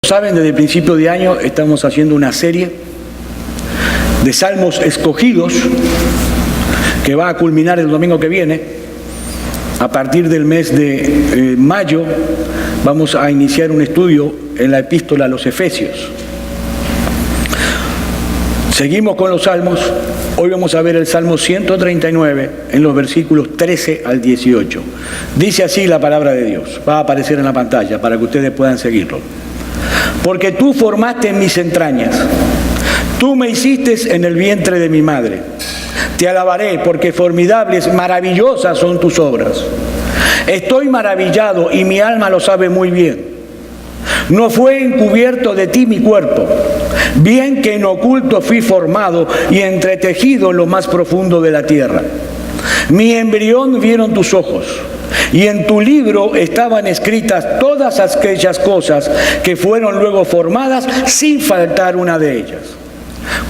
Saben, desde el principio de año estamos haciendo una serie de salmos escogidos que va a culminar el domingo que viene. A partir del mes de mayo vamos a iniciar un estudio en la epístola a los Efesios. Seguimos con los salmos. Hoy vamos a ver el Salmo 139 en los versículos 13 al 18. Dice así la palabra de Dios. Va a aparecer en la pantalla para que ustedes puedan seguirlo. Porque tú formaste en mis entrañas, tú me hiciste en el vientre de mi madre. Te alabaré porque formidables, maravillosas son tus obras. Estoy maravillado y mi alma lo sabe muy bien. No fue encubierto de ti mi cuerpo, bien que en oculto fui formado y entretejido en lo más profundo de la tierra. Mi embrión vieron tus ojos, y en tu libro estaban escritas todas aquellas cosas que fueron luego formadas sin faltar una de ellas.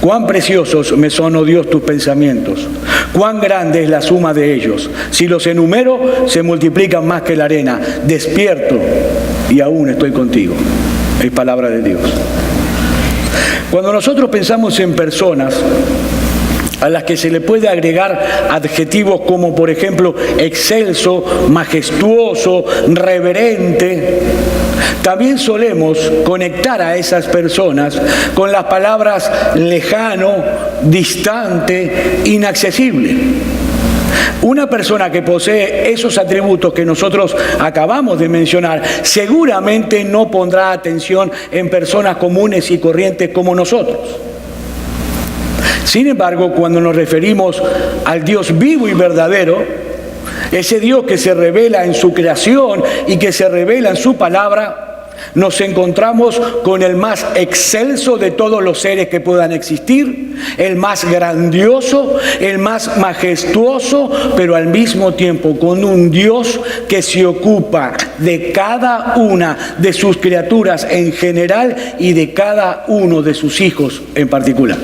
Cuán preciosos me son, oh Dios, tus pensamientos, cuán grande es la suma de ellos. Si los enumero, se multiplican más que la arena. Despierto y aún estoy contigo. Es palabra de Dios. Cuando nosotros pensamos en personas a las que se le puede agregar adjetivos como, por ejemplo, excelso, majestuoso, reverente, también solemos conectar a esas personas con las palabras lejano, distante, inaccesible. Una persona que posee esos atributos que nosotros acabamos de mencionar seguramente no pondrá atención en personas comunes y corrientes como nosotros. Sin embargo, cuando nos referimos al Dios vivo y verdadero, ese Dios que se revela en su creación y que se revela en su palabra, nos encontramos con el más excelso de todos los seres que puedan existir, el más grandioso, el más majestuoso, pero al mismo tiempo con un Dios que se ocupa de cada una de sus criaturas en general y de cada uno de sus hijos en particular.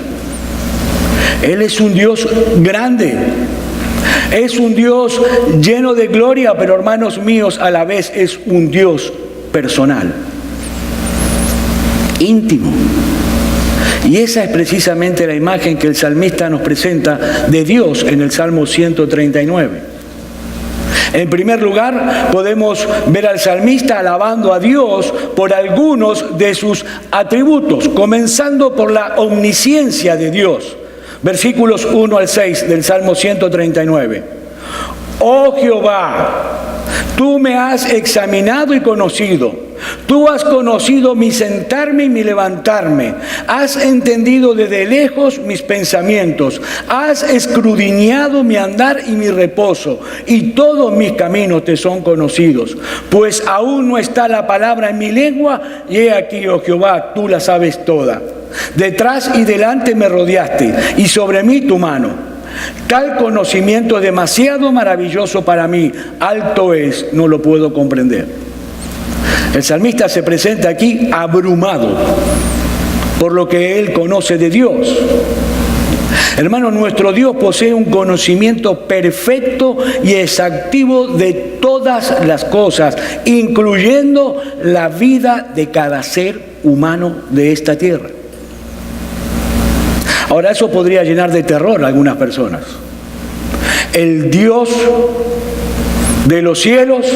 Él es un Dios grande, es un Dios lleno de gloria, pero hermanos míos, a la vez es un Dios personal, íntimo. Y esa es precisamente la imagen que el salmista nos presenta de Dios en el Salmo 139. En primer lugar, podemos ver al salmista alabando a Dios por algunos de sus atributos, comenzando por la omnisciencia de Dios. Versículos 1 al 6 del Salmo 139. Oh Jehová, tú me has examinado y conocido. Tú has conocido mi sentarme y mi levantarme. Has entendido desde lejos mis pensamientos. Has escudriñado mi andar y mi reposo. Y todos mis caminos te son conocidos. Pues aún no está la palabra en mi lengua. Y he aquí, oh Jehová, tú la sabes toda. Detrás y delante me rodeaste, y sobre mí tu mano. Tal conocimiento es demasiado maravilloso para mí. Alto es, no lo puedo comprender. El salmista se presenta aquí abrumado por lo que él conoce de Dios. Hermano, nuestro Dios posee un conocimiento perfecto y exhaustivo de todas las cosas, incluyendo la vida de cada ser humano de esta tierra. Ahora, eso podría llenar de terror a algunas personas. El Dios de los cielos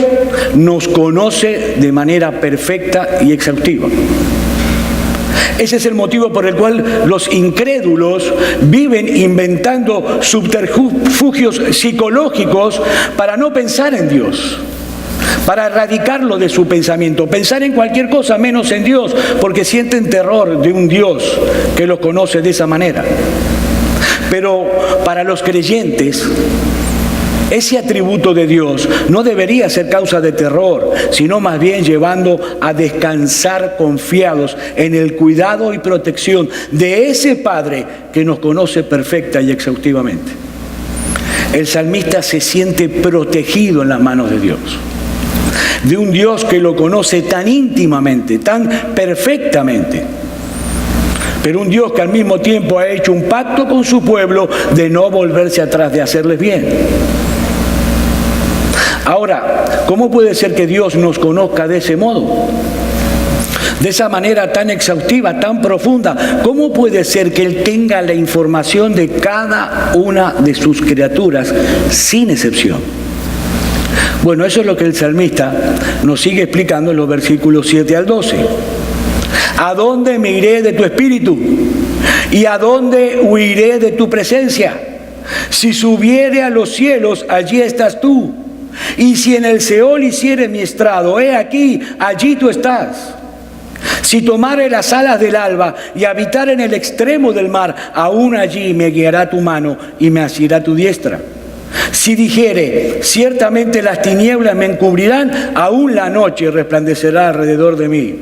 nos conoce de manera perfecta y exhaustiva. Ese es el motivo por el cual los incrédulos viven inventando subterfugios psicológicos para no pensar en Dios, para erradicarlo de su pensamiento, pensar en cualquier cosa menos en Dios, porque sienten terror de un Dios que los conoce de esa manera. Pero para los creyentes, ese atributo de Dios no debería ser causa de terror, sino más bien llevando a descansar confiados en el cuidado y protección de ese Padre que nos conoce perfecta y exhaustivamente. El salmista se siente protegido en las manos de Dios, de un Dios que lo conoce tan íntimamente, tan perfectamente, pero un Dios que al mismo tiempo ha hecho un pacto con su pueblo de no volverse atrás, de hacerles bien. Ahora, ¿cómo puede ser que Dios nos conozca de ese modo? de esa manera tan exhaustiva, tan profunda. ¿Cómo puede ser que Él tenga la información de cada una de sus criaturas sin excepción? Bueno, eso es lo que el salmista nos sigue explicando en los versículos 7 al 12. ¿A dónde me iré de tu espíritu? ¿Y a dónde huiré de tu presencia? Si subiere a los cielos, allí estás tú. Y si en el Seol hiciere mi estrado, he aquí, allí tú estás. Si tomare las alas del alba y habitar en el extremo del mar, aún allí me guiará tu mano y me asirá tu diestra. Si dijere, ciertamente las tinieblas me encubrirán, aún la noche resplandecerá alrededor de mí.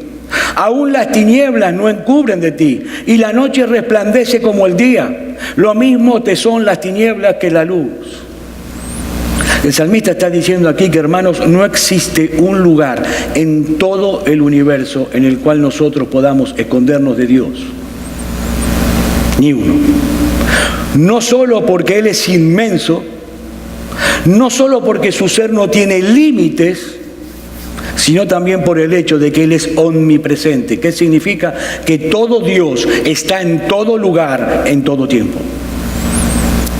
Aún las tinieblas no encubren de ti, y la noche resplandece como el día. Lo mismo te son las tinieblas que la luz. El salmista está diciendo aquí que, hermanos, no existe un lugar en todo el universo en el cual nosotros podamos escondernos de Dios. Ni uno. No solo porque Él es inmenso, no solo porque su ser no tiene límites, sino también por el hecho de que Él es omnipresente. ¿Qué significa? Que todo Dios está en todo lugar, en todo tiempo.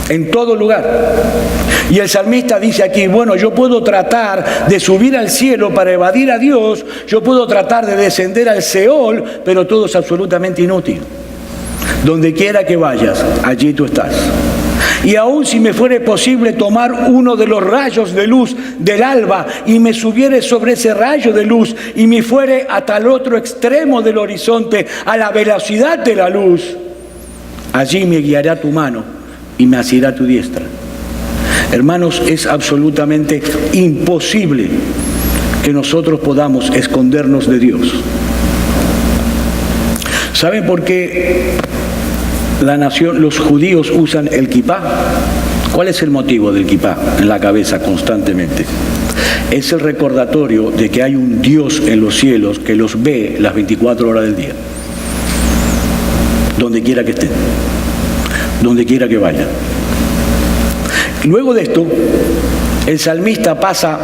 En todo lugar. Y el salmista dice aquí, bueno, yo puedo tratar de subir al cielo para evadir a Dios, yo puedo tratar de descender al Seol, pero todo es absolutamente inútil. Donde quiera que vayas, allí tú estás. Y aun si me fuere posible tomar uno de los rayos de luz del alba y me subiere sobre ese rayo de luz y me fuere hasta el otro extremo del horizonte a la velocidad de la luz, allí me guiará tu mano y me asirá tu diestra. Hermanos, es absolutamente imposible que nosotros podamos escondernos de Dios. ¿Saben por qué los judíos usan el kipá? ¿Cuál es el motivo del kipá en la cabeza constantemente? Es el recordatorio de que hay un Dios en los cielos que los ve las 24 horas del día. Donde quiera que estén, donde quiera que vayan. Luego de esto, el salmista pasa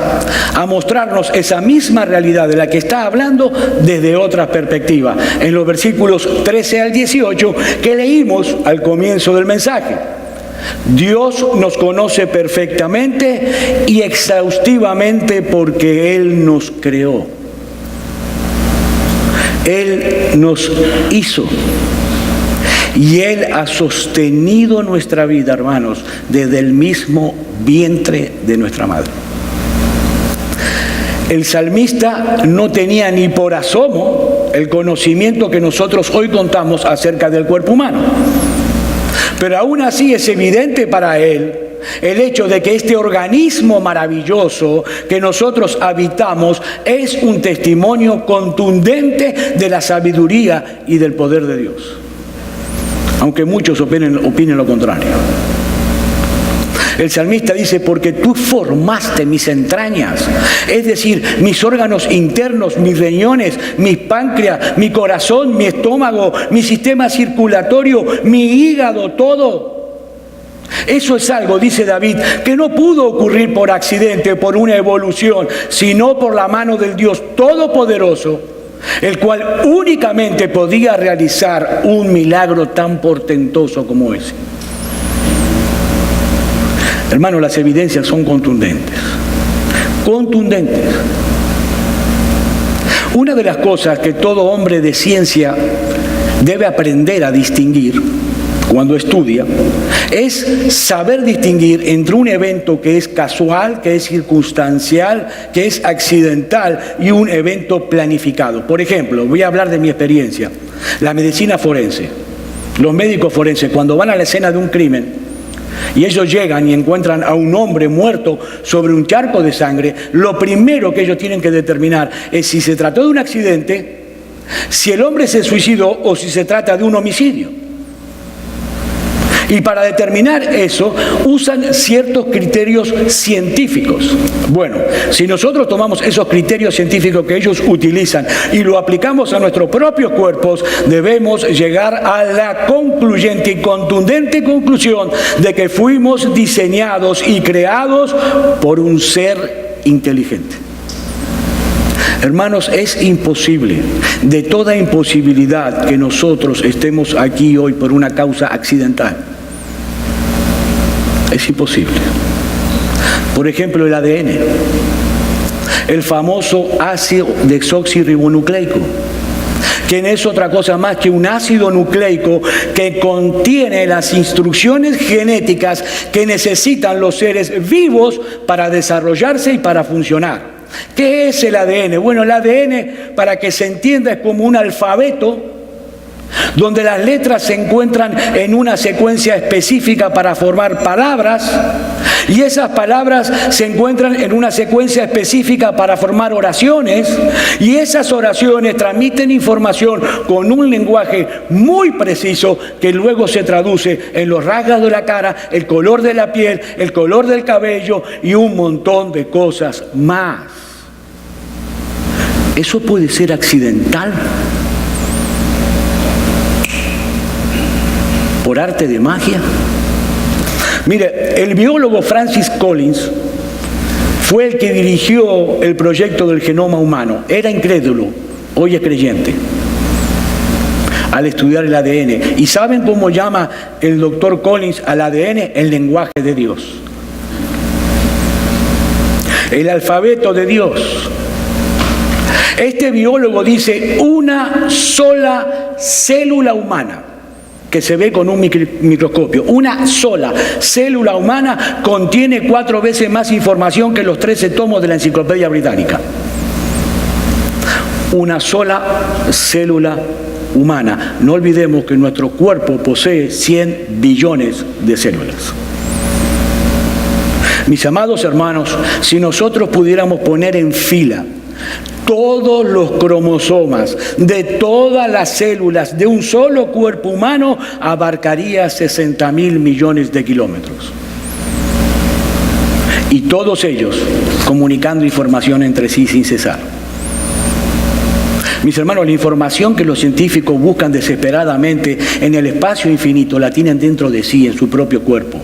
a mostrarnos esa misma realidad de la que está hablando desde otra perspectiva, en los versículos 13 al 18 que leímos al comienzo del mensaje. Dios nos conoce perfectamente y exhaustivamente porque Él nos creó. Él nos hizo. Y Él ha sostenido nuestra vida, hermanos, desde el mismo vientre de nuestra madre. El salmista no tenía ni por asomo el conocimiento que nosotros hoy contamos acerca del cuerpo humano. Pero aún así es evidente para él el hecho de que este organismo maravilloso que nosotros habitamos es un testimonio contundente de la sabiduría y del poder de Dios. Aunque muchos opinen lo contrario. El salmista dice, porque tú formaste mis entrañas, es decir, mis órganos internos, mis riñones, mis páncreas, mi corazón, mi estómago, mi sistema circulatorio, mi hígado, todo. Eso es algo, dice David, que no pudo ocurrir por accidente, por una evolución, sino por la mano del Dios Todopoderoso, el cual únicamente podía realizar un milagro tan portentoso como ese. Hermanos, las evidencias son contundentes. Contundentes. Una de las cosas que todo hombre de ciencia debe aprender a distinguir cuando estudia es saber distinguir entre un evento que es casual, que es circunstancial, que es accidental y un evento planificado. Por ejemplo, voy a hablar de mi experiencia. La medicina forense, los médicos forenses, cuando van a la escena de un crimen y ellos llegan y encuentran a un hombre muerto sobre un charco de sangre, lo primero que ellos tienen que determinar es si se trató de un accidente, si el hombre se suicidó o si se trata de un homicidio. Y para determinar eso, usan ciertos criterios científicos. Bueno, si nosotros tomamos esos criterios científicos que ellos utilizan y lo aplicamos a nuestros propios cuerpos, debemos llegar a la concluyente y contundente conclusión de que fuimos diseñados y creados por un ser inteligente. Hermanos, es imposible, de toda imposibilidad, que nosotros estemos aquí hoy por una causa accidental. Es imposible. Por ejemplo, el ADN, el famoso ácido desoxirribonucleico, que no es otra cosa más que un ácido nucleico que contiene las instrucciones genéticas que necesitan los seres vivos para desarrollarse y para funcionar. ¿Qué es el ADN? Bueno, el ADN, para que se entienda, es como un alfabeto donde las letras se encuentran en una secuencia específica para formar palabras, y esas palabras se encuentran en una secuencia específica para formar oraciones, y esas oraciones transmiten información con un lenguaje muy preciso que luego se traduce en los rasgos de la cara, el color de la piel, el color del cabello y un montón de cosas más. ¿Eso puede ser accidental? ¿Por arte de magia? Mire, el biólogo Francis Collins fue el que dirigió el proyecto del genoma humano. Era incrédulo, hoy es creyente, al estudiar el ADN. ¿Y saben cómo llama el doctor Collins al ADN? El lenguaje de Dios. El alfabeto de Dios. Este biólogo dice: una sola célula humana que se ve con un microscopio, una sola célula humana contiene 4 veces más información que los 13 tomos de la Enciclopedia Británica. Una sola célula humana. No olvidemos que nuestro cuerpo posee 100 billones de células. Mis amados hermanos, si nosotros pudiéramos poner en fila todos los cromosomas de todas las células de un solo cuerpo humano, abarcaría 60.000 millones de kilómetros. Y todos ellos comunicando información entre sí sin cesar. Mis hermanos, la información que los científicos buscan desesperadamente en el espacio infinito la tienen dentro de sí, en su propio cuerpo.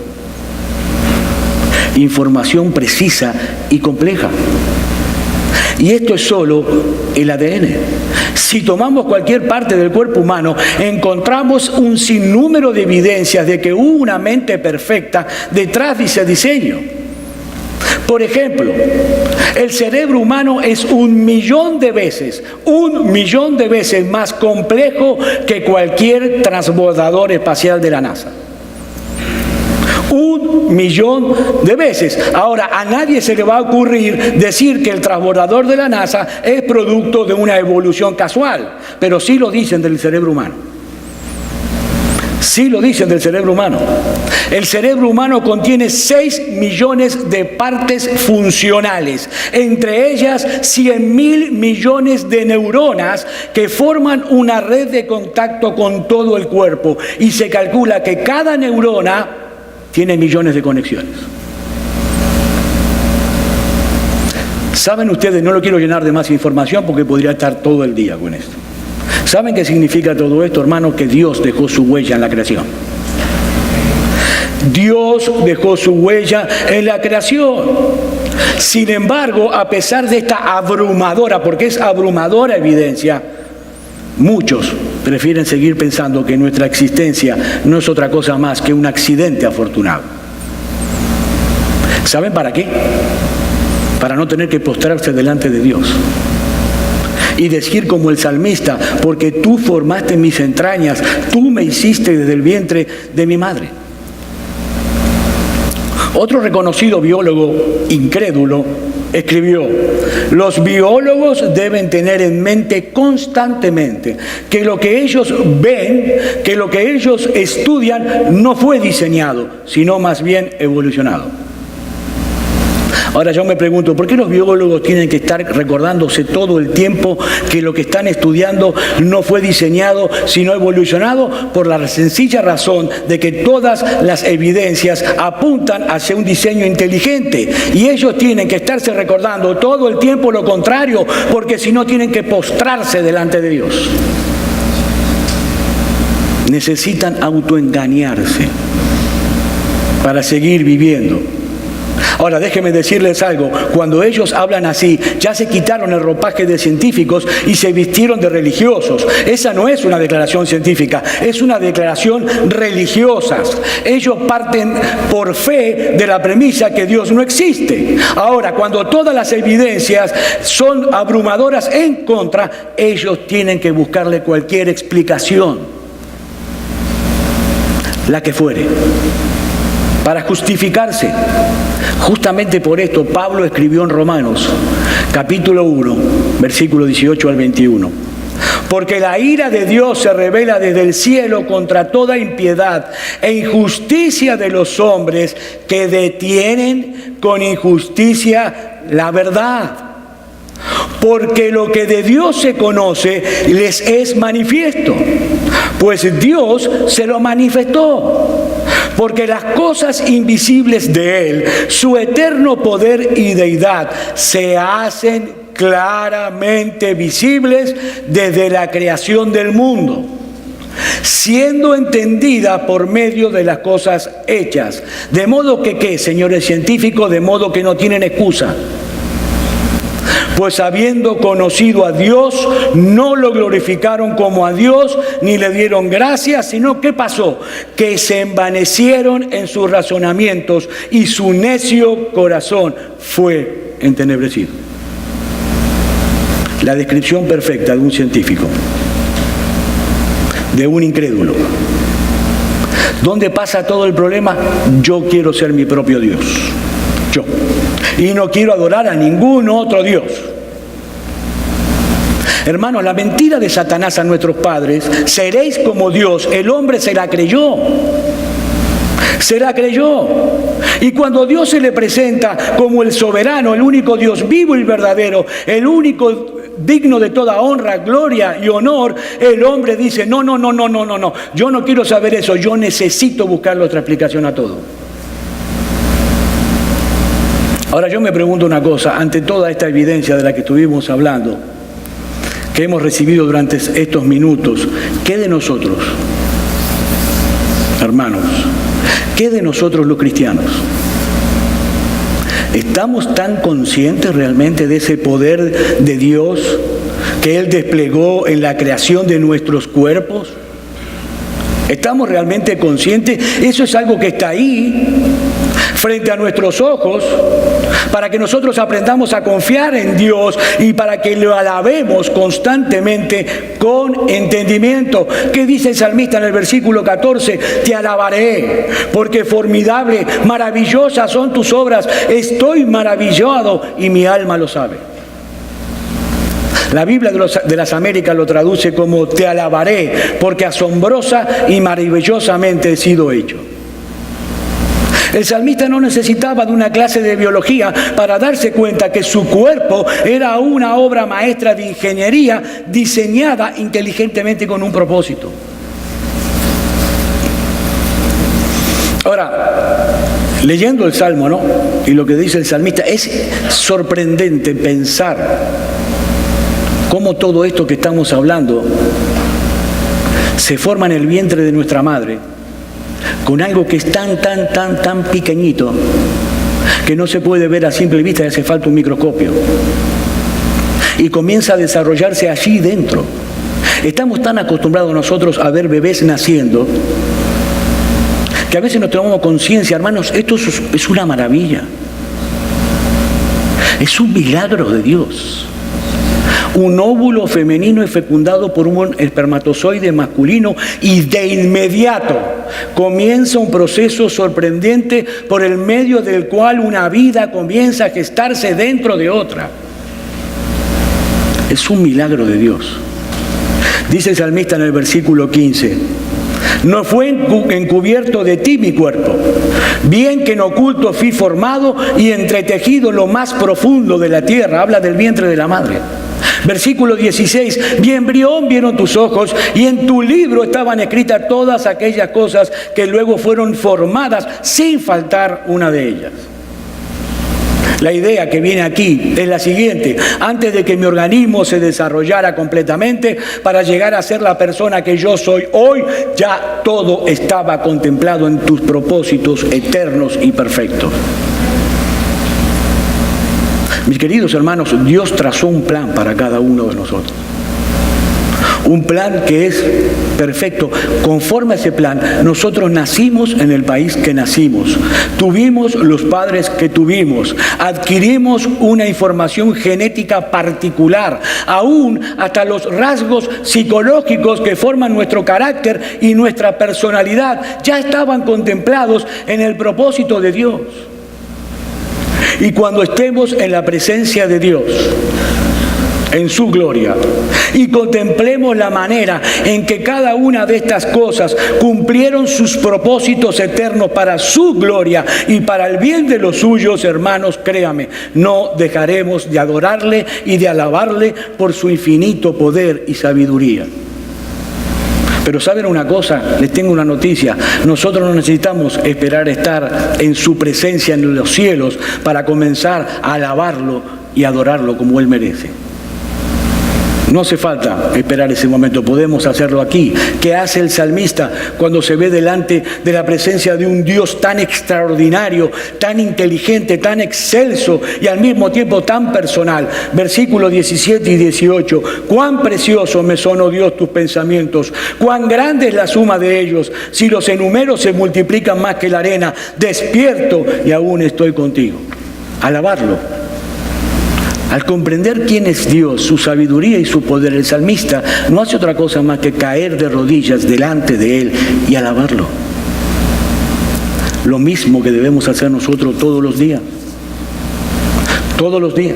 Información precisa y compleja. Y esto es solo el ADN. Si tomamos cualquier parte del cuerpo humano, encontramos un sinnúmero de evidencias de que hubo una mente perfecta detrás de ese diseño. Por ejemplo, el cerebro humano es 1.000.000 de veces, 1.000.000 de veces más complejo que cualquier transbordador espacial de la NASA. 1.000.000 de veces. Ahora, a nadie se le va a ocurrir decir que el transbordador de la NASA es producto de una evolución casual, pero sí lo dicen del cerebro humano. Sí lo dicen del cerebro humano. El cerebro humano contiene 6 millones de partes funcionales, entre ellas 100.000 millones de neuronas que forman una red de contacto con todo el cuerpo, y se calcula que cada neurona tiene millones de conexiones. ¿Saben ustedes? No lo quiero llenar de más información porque podría estar todo el día con esto. ¿Saben qué significa todo esto, hermanos? Que Dios dejó su huella en la creación. Dios dejó su huella en la creación. Sin embargo, a pesar de esta abrumadora, porque es abrumadora evidencia, muchos prefieren seguir pensando que nuestra existencia no es otra cosa más que un accidente afortunado. ¿Saben para qué? Para no tener que postrarse delante de Dios y decir como el salmista: porque tú formaste mis entrañas, tú me hiciste desde el vientre de mi madre. Otro reconocido biólogo incrédulo escribió: los biólogos deben tener en mente constantemente que lo que ellos ven, que lo que ellos estudian no fue diseñado, sino más bien evolucionado. Ahora yo me pregunto, ¿por qué los biólogos tienen que estar recordándose todo el tiempo que lo que están estudiando no fue diseñado, sino evolucionado? Por la sencilla razón de que todas las evidencias apuntan hacia un diseño inteligente, y ellos tienen que estarse recordando todo el tiempo lo contrario, porque si no tienen que postrarse delante de Dios. Necesitan autoengañarse para seguir viviendo Ahora, déjenme decirles algo. Cuando ellos hablan así, ya se quitaron el ropaje de científicos y se vistieron de religiosos. Esa no es una declaración científica, es una declaración religiosa. Ellos parten por fe de la premisa que Dios no existe. Ahora, cuando todas las evidencias son abrumadoras en contra, ellos tienen que buscarle cualquier explicación, la que fuere, para justificarse. Justamente por esto Pablo escribió en Romanos, capítulo 1, versículo 18 al 21. Porque la ira de Dios se revela desde el cielo contra toda impiedad e injusticia de los hombres que detienen con injusticia la verdad. Porque lo que de Dios se conoce les es manifiesto, pues Dios se lo manifestó. Porque las cosas invisibles de Él, su eterno poder y deidad, se hacen claramente visibles desde la creación del mundo, siendo entendida por medio de las cosas hechas. De modo que, ¿qué, señores científicos? De modo que no tienen excusa. Pues habiendo conocido a Dios, no lo glorificaron como a Dios, ni le dieron gracias, sino ¿qué pasó? Que se envanecieron en sus razonamientos y su necio corazón fue entenebrecido. La descripción perfecta de un científico, de un incrédulo. ¿Dónde pasa todo el problema? Yo quiero ser mi propio Dios. Yo. Y no quiero adorar a ningún otro Dios. Hermanos, la mentira de Satanás a nuestros padres, seréis como Dios, el hombre se la creyó. Se la creyó. Y cuando Dios se le presenta como el soberano, el único Dios vivo y verdadero, el único digno de toda honra, gloria y honor, el hombre dice, no, yo no quiero saber eso, yo necesito buscarle otra explicación a todo. Ahora yo me pregunto una cosa, ante toda esta evidencia de la que estuvimos hablando, que hemos recibido durante estos minutos, ¿qué de nosotros, hermanos? ¿Qué de nosotros los cristianos? ¿Estamos tan conscientes realmente de ese poder de Dios que Él desplegó en la creación de nuestros cuerpos? ¿Estamos realmente conscientes? Eso es algo que está ahí, frente a nuestros ojos, para que nosotros aprendamos a confiar en Dios y para que lo alabemos constantemente con entendimiento. ¿Qué dice el salmista en el versículo 14? Te alabaré, porque formidable, maravillosas son tus obras. Estoy maravillado y mi alma lo sabe. La Biblia de las Américas lo traduce como te alabaré, porque asombrosa y maravillosamente he sido hecho. El salmista no necesitaba de una clase de biología para darse cuenta que su cuerpo era una obra maestra de ingeniería diseñada inteligentemente con un propósito. Ahora, leyendo el Salmo, ¿no? Y lo que dice el salmista, es sorprendente pensar cómo todo esto que estamos hablando se forma en el vientre de nuestra madre, con algo que es tan pequeñito que no se puede ver a simple vista y hace falta un microscopio. Y comienza a desarrollarse allí dentro. Estamos tan acostumbrados nosotros a ver bebés naciendo que a veces no tomamos conciencia, hermanos, esto es una maravilla. Es un milagro de Dios. Un óvulo femenino es fecundado por un espermatozoide masculino y de inmediato comienza un proceso sorprendente por el medio del cual una vida comienza a gestarse dentro de otra. Es un milagro de Dios. Dice el salmista en el versículo 15, no fue encubierto de ti mi cuerpo, bien que en oculto fui formado y entretejido en lo más profundo de la tierra. Habla del vientre de la madre. Versículo 16, mi embrión vieron tus ojos y en tu libro estaban escritas todas aquellas cosas que luego fueron formadas sin faltar una de ellas. La idea que viene aquí es la siguiente: antes de que mi organismo se desarrollara completamente para llegar a ser la persona que yo soy hoy, ya todo estaba contemplado en tus propósitos eternos y perfectos. Mis queridos hermanos, Dios trazó un plan para cada uno de nosotros. Un plan que es perfecto. Conforme a ese plan, nosotros nacimos en el país que nacimos. Tuvimos los padres que tuvimos. Adquirimos una información genética particular. Aún hasta los rasgos psicológicos que forman nuestro carácter y nuestra personalidad ya estaban contemplados en el propósito de Dios. Y cuando estemos en la presencia de Dios, en su gloria, y contemplemos la manera en que cada una de estas cosas cumplieron sus propósitos eternos para su gloria y para el bien de los suyos, hermanos, créame, no dejaremos de adorarle y de alabarle por su infinito poder y sabiduría. Pero ¿saben una cosa? Les tengo una noticia. Nosotros no necesitamos esperar estar en su presencia en los cielos para comenzar a alabarlo y adorarlo como Él merece. No hace falta esperar ese momento, podemos hacerlo aquí. ¿Qué hace el salmista cuando se ve delante de la presencia de un Dios tan extraordinario, tan inteligente, tan excelso y al mismo tiempo tan personal? Versículos 17 y 18. Cuán preciosos me son, oh Dios, tus pensamientos, cuán grande es la suma de ellos. Si los enumero se multiplican más que la arena. Despierto y aún estoy contigo. Alabarlo. Al comprender quién es Dios, su sabiduría y su poder, el salmista no hace otra cosa más que caer de rodillas delante de Él y alabarlo. Lo mismo que debemos hacer nosotros todos los días. Todos los días.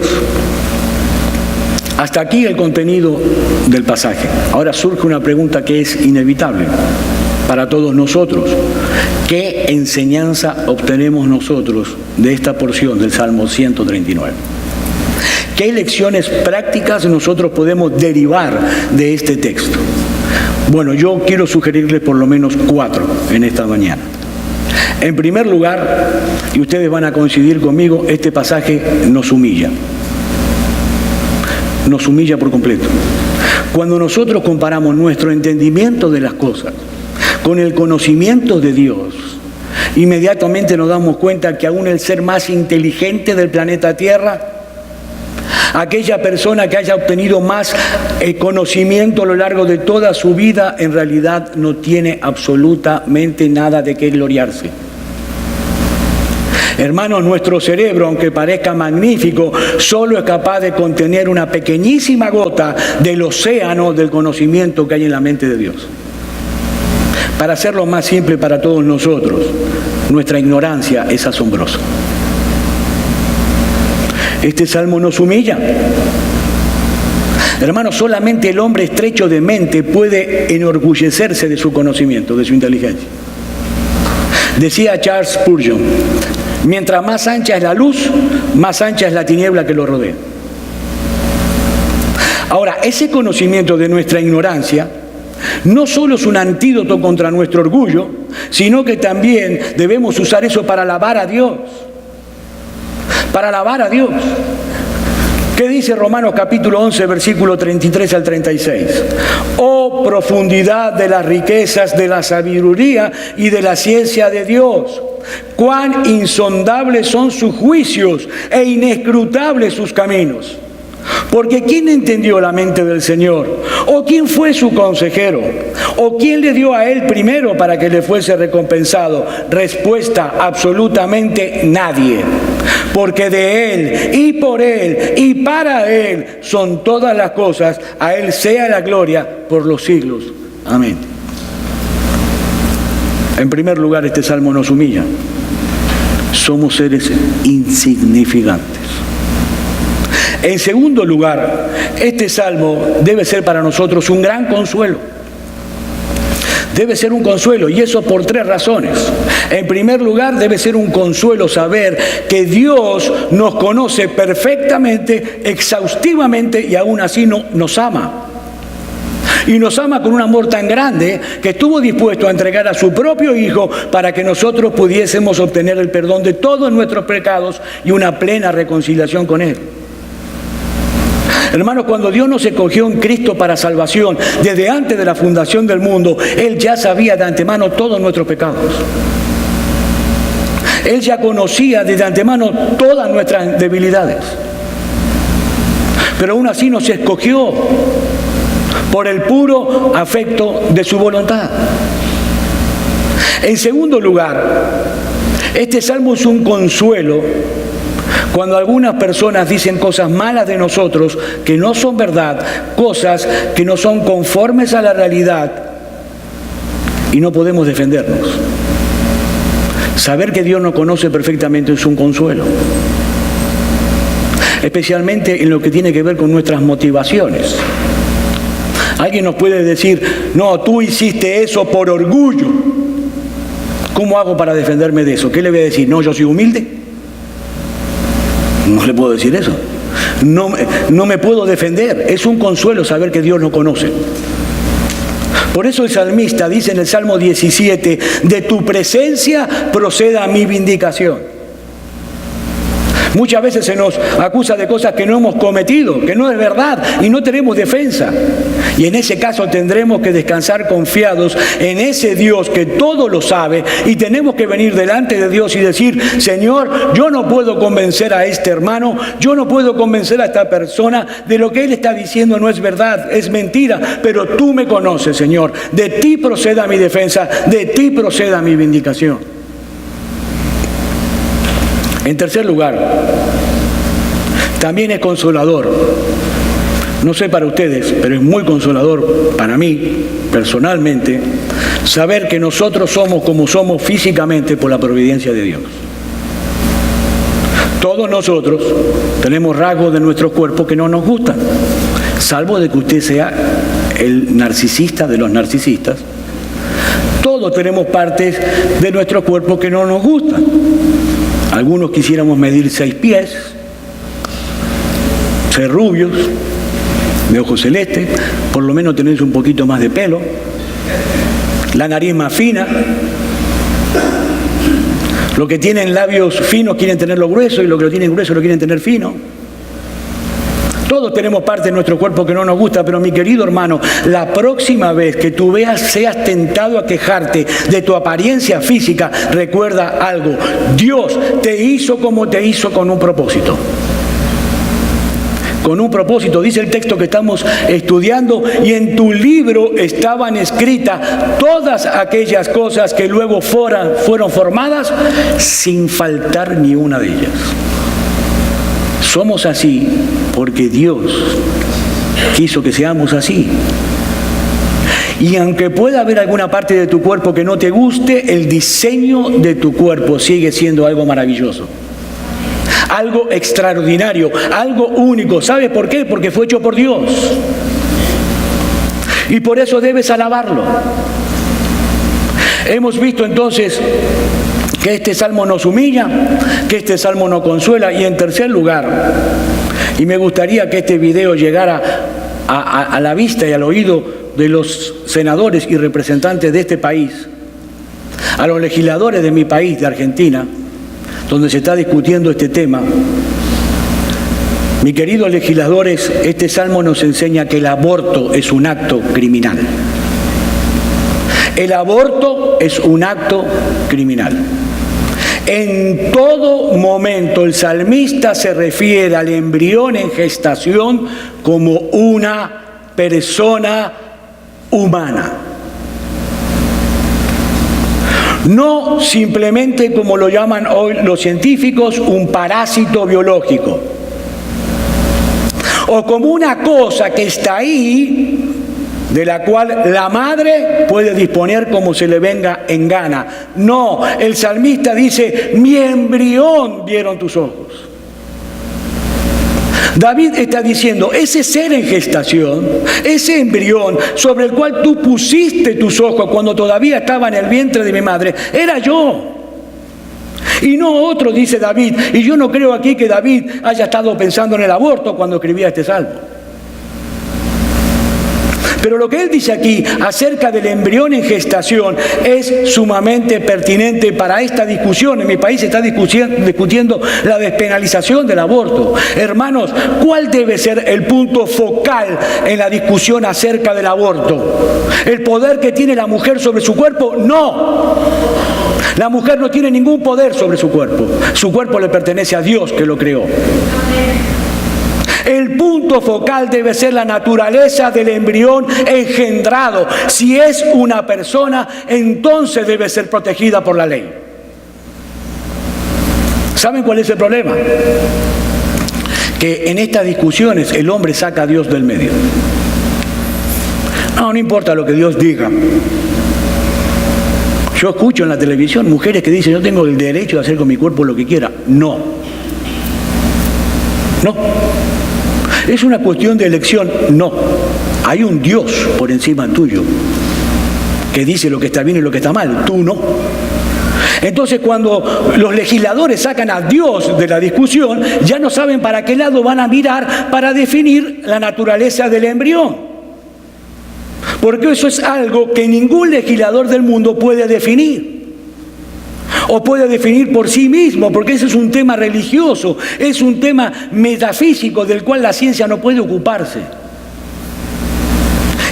Hasta aquí el contenido del pasaje. Ahora surge una pregunta que es inevitable para todos nosotros. ¿Qué enseñanza obtenemos nosotros de esta porción del Salmo 139? ¿Qué lecciones prácticas nosotros podemos derivar de este texto? Bueno, yo quiero sugerirles por lo menos 4 en esta mañana. En primer lugar, y ustedes van a coincidir conmigo, este pasaje nos humilla. Nos humilla por completo. Cuando nosotros comparamos nuestro entendimiento de las cosas con el conocimiento de Dios, inmediatamente nos damos cuenta que aún el ser más inteligente del planeta Tierra, aquella persona que haya obtenido más conocimiento a lo largo de toda su vida, en realidad no tiene absolutamente nada de qué gloriarse. Hermanos, nuestro cerebro, aunque parezca magnífico, solo es capaz de contener una pequeñísima gota del océano del conocimiento que hay en la mente de Dios. Para hacerlo más simple para todos nosotros, nuestra ignorancia es asombrosa. Este salmo nos humilla. Hermanos, solamente el hombre estrecho de mente puede enorgullecerse de su conocimiento, de su inteligencia. Decía Charles Spurgeon, mientras más ancha es la luz, más ancha es la tiniebla que lo rodea. Ahora, ese conocimiento de nuestra ignorancia no solo es un antídoto contra nuestro orgullo, sino que también debemos usar eso para alabar a Dios. Para alabar a Dios. ¿Qué dice Romanos capítulo 11, versículo 33 al 36? Oh profundidad de las riquezas de la sabiduría y de la ciencia de Dios. Cuán insondables son sus juicios e inescrutables sus caminos. Porque ¿quién entendió la mente del Señor? ¿O quién fue su consejero? ¿O quién le dio a él primero para que le fuese recompensado? Respuesta: absolutamente nadie. Porque de él y por él y para él son todas las cosas. A él sea la gloria por los siglos. Amén. En primer lugar, este salmo nos humilla. Somos seres insignificantes. En segundo lugar, este salmo debe ser para nosotros un gran consuelo. Debe ser un consuelo, y eso por 3 razones. En primer lugar, debe ser un consuelo saber que Dios nos conoce perfectamente, exhaustivamente, y aún así nos ama. Y nos ama con un amor tan grande que estuvo dispuesto a entregar a su propio Hijo para que nosotros pudiésemos obtener el perdón de todos nuestros pecados y una plena reconciliación con Él. Hermanos, cuando Dios nos escogió en Cristo para salvación, desde antes de la fundación del mundo, Él ya sabía de antemano todos nuestros pecados. Él ya conocía desde antemano todas nuestras debilidades. pero aún así nos escogió por el puro afecto de su voluntad. En segundo lugar, este salmo es un consuelo cuando algunas personas dicen cosas malas de nosotros que no son verdad, cosas que no son conformes a la realidad y no podemos defendernos. Saber que Dios nos conoce perfectamente es un consuelo, especialmente en lo que tiene que ver con nuestras motivaciones. Alguien nos puede decir, no, tú hiciste eso por orgullo. ¿Cómo hago para defenderme de eso? ¿Qué le voy a decir? No, yo soy humilde. No le puedo decir eso. No me puedo defender. Es un consuelo saber que Dios nos conoce. Por eso el salmista dice en el Salmo 17, de tu presencia proceda mi vindicación. Muchas veces se nos acusa de cosas que no hemos cometido, que no es verdad y no tenemos defensa. Y en ese caso tendremos que descansar confiados en ese Dios que todo lo sabe y tenemos que venir delante de Dios y decir, Señor, yo no puedo convencer a este hermano, yo no puedo convencer a esta persona de lo que él está diciendo no es verdad, es mentira, pero tú me conoces, Señor. De ti proceda mi defensa, de ti proceda mi vindicación. En tercer lugar, también es consolador. No sé para ustedes, pero es muy consolador para mí, personalmente, saber que nosotros somos como somos físicamente por la providencia de Dios. Todos nosotros tenemos rasgos de nuestro cuerpo que no nos gustan, salvo de que usted sea el narcisista de los narcisistas. Todos tenemos partes de nuestro cuerpo que no nos gustan. Algunos quisiéramos medir 6 pies, ser rubios, de ojos celestes, por lo menos tener un poquito más de pelo, la nariz más fina. Los que tienen labios finos quieren tenerlo grueso y los que lo tienen grueso lo quieren tener fino. Todos tenemos parte de nuestro cuerpo que no nos gusta, pero mi querido hermano, la próxima vez que tú seas tentado a quejarte de tu apariencia física, recuerda algo. Dios te hizo como te hizo con un propósito. Con un propósito, dice el texto que estamos estudiando, y en tu libro estaban escritas todas aquellas cosas que luego fueron formadas sin faltar ni una de ellas. Somos así porque Dios quiso que seamos así. Y aunque pueda haber alguna parte de tu cuerpo que no te guste, el diseño de tu cuerpo sigue siendo algo maravilloso. Algo extraordinario, algo único. ¿Sabes por qué? Porque fue hecho por Dios. Y por eso debes alabarlo. Hemos visto entonces que este salmo nos humilla, que este salmo nos consuela. Y en tercer lugar, y me gustaría que este video llegara a la vista y al oído de los senadores y representantes de este país, a los legisladores de mi país, de Argentina, donde se está discutiendo este tema. Mis queridos legisladores, este salmo nos enseña que el aborto es un acto criminal. El aborto es un acto criminal. En todo momento el salmista se refiere al embrión en gestación como una persona humana. No simplemente, como lo llaman hoy los científicos, un parásito biológico. O como una cosa que está ahí, de la cual la madre puede disponer como se le venga en gana. No, el salmista dice, mi embrión vieron tus ojos. David está diciendo, ese ser en gestación, ese embrión sobre el cual tú pusiste tus ojos cuando todavía estaba en el vientre de mi madre, era yo. Y no otro, dice David. Y yo no creo aquí que David haya estado pensando en el aborto cuando escribía este salmo. Pero lo que él dice aquí acerca del embrión en gestación es sumamente pertinente para esta discusión. En mi país se está discutiendo la despenalización del aborto. Hermanos, ¿cuál debe ser el punto focal en la discusión acerca del aborto? ¿El poder que tiene la mujer sobre su cuerpo? No. La mujer no tiene ningún poder sobre su cuerpo. Su cuerpo le pertenece a Dios que lo creó. El punto focal debe ser la naturaleza del embrión engendrado. Si es una persona, entonces debe ser protegida por la ley. ¿Saben cuál es el problema? Que en estas discusiones el hombre saca a Dios del medio. No importa lo que Dios diga. Yo escucho en la televisión mujeres que dicen: yo tengo el derecho de hacer con mi cuerpo lo que quiera. No. ¿Es una cuestión de elección? No. Hay un Dios por encima tuyo que dice lo que está bien y lo que está mal. Tú no. Entonces, cuando los legisladores sacan a Dios de la discusión, ya no saben para qué lado van a mirar para definir la naturaleza del embrión. Porque eso es algo que ningún legislador del mundo puede definir. O puede definir por sí mismo, porque ese es un tema religioso, es un tema metafísico del cual la ciencia no puede ocuparse.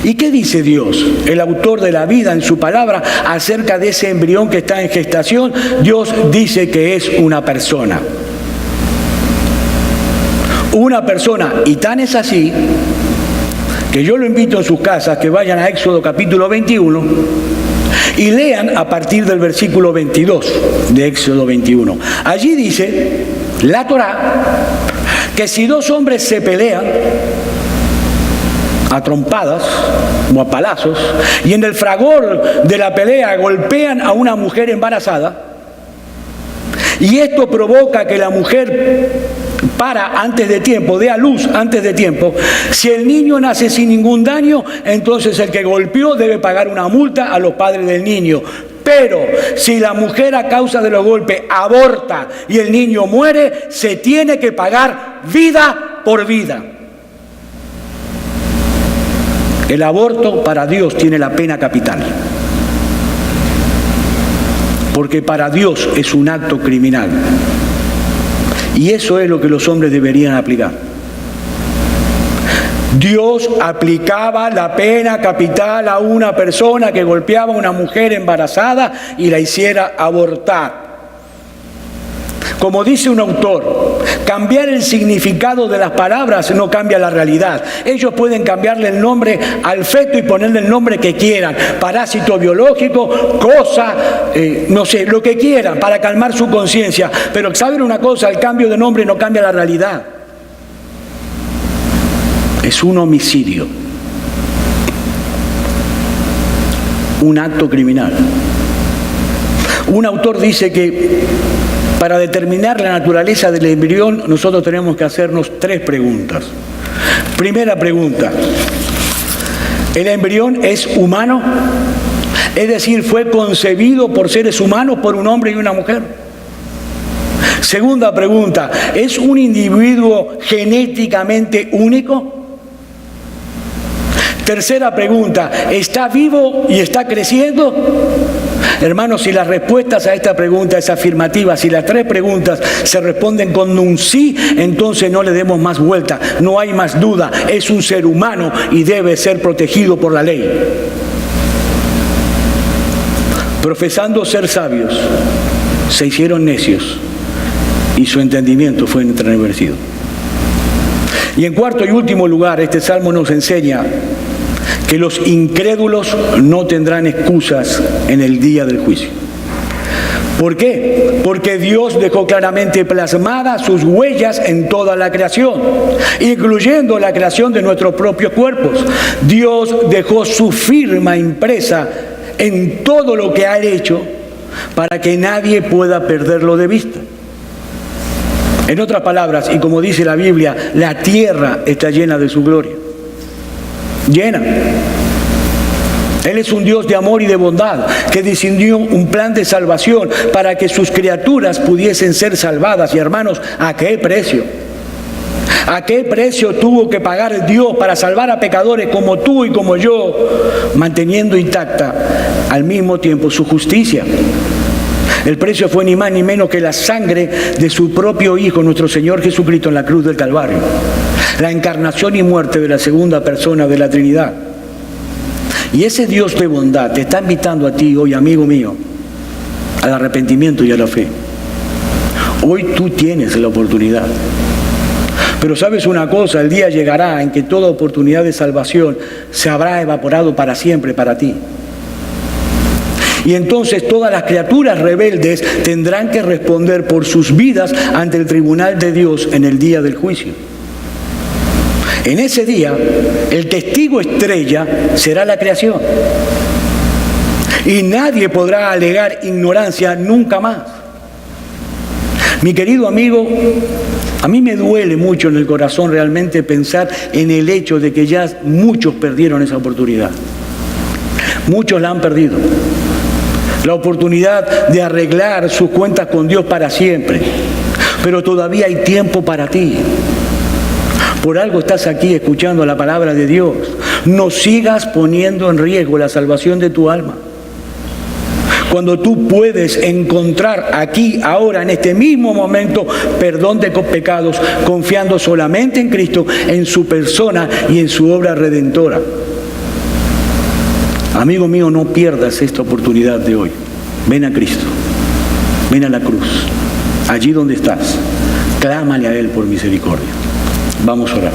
¿Y qué dice Dios, el autor de la vida, en su palabra acerca de ese embrión que está en gestación? Dios dice que es una persona. Una persona, y tan es así que yo lo invito en sus casas que vayan a Éxodo capítulo 21 y lean a partir del versículo 22 de Éxodo 21. Allí dice la Torá que si dos hombres se pelean a trompadas o a palazos, y en el fragor de la pelea golpean a una mujer embarazada, y esto provoca que la mujer para antes de tiempo, dé a luz antes de tiempo, si el niño nace sin ningún daño, entonces el que golpeó debe pagar una multa a los padres del niño. Pero si la mujer a causa de los golpes aborta y el niño muere, se tiene que pagar vida por vida. El aborto para Dios tiene la pena capital, porque para Dios es un acto criminal. Y eso es lo que los hombres deberían aplicar. Dios aplicaba la pena capital a una persona que golpeaba a una mujer embarazada y la hiciera abortar. Como dice un autor, cambiar el significado de las palabras no cambia la realidad. Ellos pueden cambiarle el nombre al feto y ponerle el nombre que quieran, parásito biológico, cosa, no sé, lo que quieran para calmar su conciencia. Pero ¿saben una cosa? El cambio de nombre no cambia la realidad. Es un homicidio, un acto criminal. Un autor dice que para determinar la naturaleza del embrión, nosotros tenemos que hacernos 3 preguntas. Primera pregunta: ¿el embrión es humano? Es decir, ¿fue concebido por seres humanos, por un hombre y una mujer? Segunda pregunta: ¿es un individuo genéticamente único? Tercera pregunta: ¿está vivo y está creciendo? Hermanos, si las respuestas a esta pregunta es afirmativa, si las 3 preguntas se responden con un sí, entonces no le demos más vuelta, no hay más duda, es un ser humano y debe ser protegido por la ley. Profesando ser sabios, se hicieron necios y su entendimiento fue entenebrecido. Y en cuarto y último lugar, este salmo nos enseña que los incrédulos no tendrán excusas en el día del juicio. ¿Por qué? Porque Dios dejó claramente plasmadas sus huellas en toda la creación, incluyendo la creación de nuestros propios cuerpos. Dios dejó su firma impresa en todo lo que ha hecho para que nadie pueda perderlo de vista. En otras palabras, y como dice la Biblia, la tierra está llena de su gloria. Llena. Él es un Dios de amor y de bondad que decidió un plan de salvación para que sus criaturas pudiesen ser salvadas. Y hermanos, ¿a qué precio? ¿A qué precio tuvo que pagar Dios para salvar a pecadores como tú y como yo, manteniendo intacta al mismo tiempo su justicia? El precio fue ni más ni menos que la sangre de su propio Hijo, nuestro Señor Jesucristo, en la cruz del Calvario. La encarnación y muerte de la segunda persona de la Trinidad. Y ese Dios de bondad te está invitando a ti hoy, amigo mío, al arrepentimiento y a la fe. Hoy tú tienes la oportunidad. Pero sabes una cosa, el día llegará en que toda oportunidad de salvación se habrá evaporado para siempre para ti. Y entonces todas las criaturas rebeldes tendrán que responder por sus vidas ante el tribunal de Dios en el día del juicio. En ese día, el testigo estrella será la creación. Y nadie podrá alegar ignorancia nunca más. Mi querido amigo, a mí me duele mucho en el corazón realmente pensar en el hecho de que ya muchos perdieron esa oportunidad. Muchos la han perdido. La oportunidad de arreglar sus cuentas con Dios para siempre. Pero todavía hay tiempo para ti. Por algo estás aquí escuchando la palabra de Dios. No sigas poniendo en riesgo la salvación de tu alma. Cuando tú puedes encontrar aquí, ahora, en este mismo momento, perdón de pecados, confiando solamente en Cristo, en su persona y en su obra redentora. Amigo mío, no pierdas esta oportunidad de hoy. Ven a Cristo. Ven a la cruz. Allí donde estás, clámale a Él por misericordia. Vamos a orar.